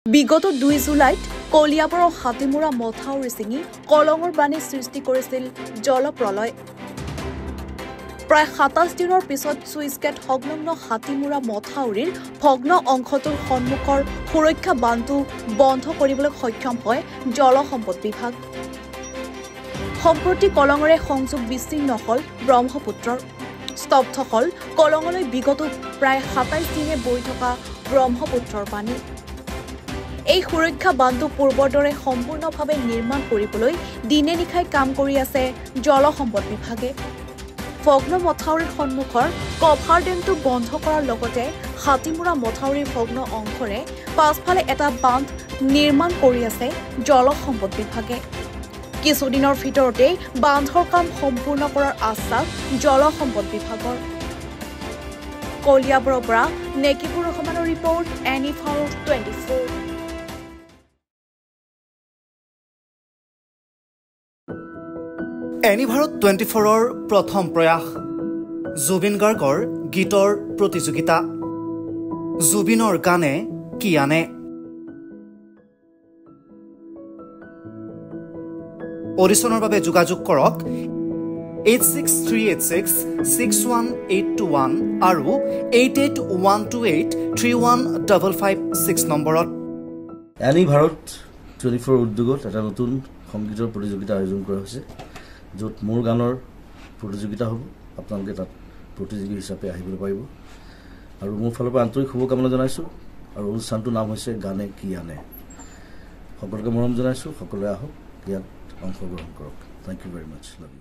বিগত 2 জুলাইত কলিয়াবৰৰ হাতীমুৰা মথাউৰি ছিঙি কলঙৰ বাণী সৃষ্টি কৰিছিল জলপ্ৰলয়। প্ৰায় 27 দিনৰ পিছত চুইচ গেট সংলগ্ন হাতীমুৰা মথাউৰিৰ ভগ্ন অংশটোৰ সন্মুখৰ সুৰক্ষা বান্ধটো বন্ধ কৰিবলৈ সক্ষম হয় জলসম্পদ বিভাগ। সম্প্ৰতি কলঙৰে সংযোগ বিচ্ছিন্ন হল ব্ৰহ্মপুত্ৰৰ। স্তব্ধ হল কলঙলৈ বিগত প্ৰায় 27 দিনে বৈ থকা ব্ৰহ্মপুত্ৰৰ পানী। এই সুৰক্ষা বান্ধটো পূৰ্বৰ দৰে সম্পূৰ্ণভাৱে নিৰ্মাণ কৰিবলৈ দিনে নিশাই কাম কৰি আছে জলসম্পদ বিভাগে। ভগ্ন মথাউৰিৰ সন্মুখৰ কভাৰ ডেমটো বন্ধ কৰাৰ লগতে হাতীমুৰা মথাউৰিৰ ভগ্ন অংশৰে পাছফালে এটা বান্ধ নিৰ্মাণ কৰি আছে জলসম্পদ বিভাগে। কিছুদিনৰ ভিতৰতে বান্ধৰ কাম সম্পূৰ্ণ কৰাৰ আশ্বাস জলসম্পদ বিভাগৰ। কলিয়াবৰৰ পৰা নেকিবুৰ ৰহমানৰ ৰিপৰ্ট এনিভাৰত 24। এনিভাৰত 24ৰ প্ৰথম প্ৰয়াস জুবিন গাৰ্গৰ গীতৰ প্ৰতিযোগিতা। জুবিনৰ গানে কি আনে। অডিশ্যনৰ বাবে যোগাযোগ কৰক 8638661821 আৰু 8812831556 নম্বৰত। এনিভাৰত 24 উদ্যোগত এটা নতুন সংগীতৰ প্ৰতিযোগিতা আয়োজন কৰা হৈছে, য'ত মোৰ গানৰ প্ৰতিযোগিতা হ'ব। আপোনালোকে তাত প্ৰতিযোগী হিচাপে আহিবলৈ পাৰিব আৰু মোৰ ফালৰ পৰা আন্তৰিক শুভকামনা জনাইছোঁ। আৰু অনুষ্ঠানটোৰ নাম হৈছে গানে কি আনে। সকলোকে মৰম জনাইছোঁ, সকলোৱে আহক, ইয়াত অংশগ্ৰহণ কৰক। Thank you very much. Love U.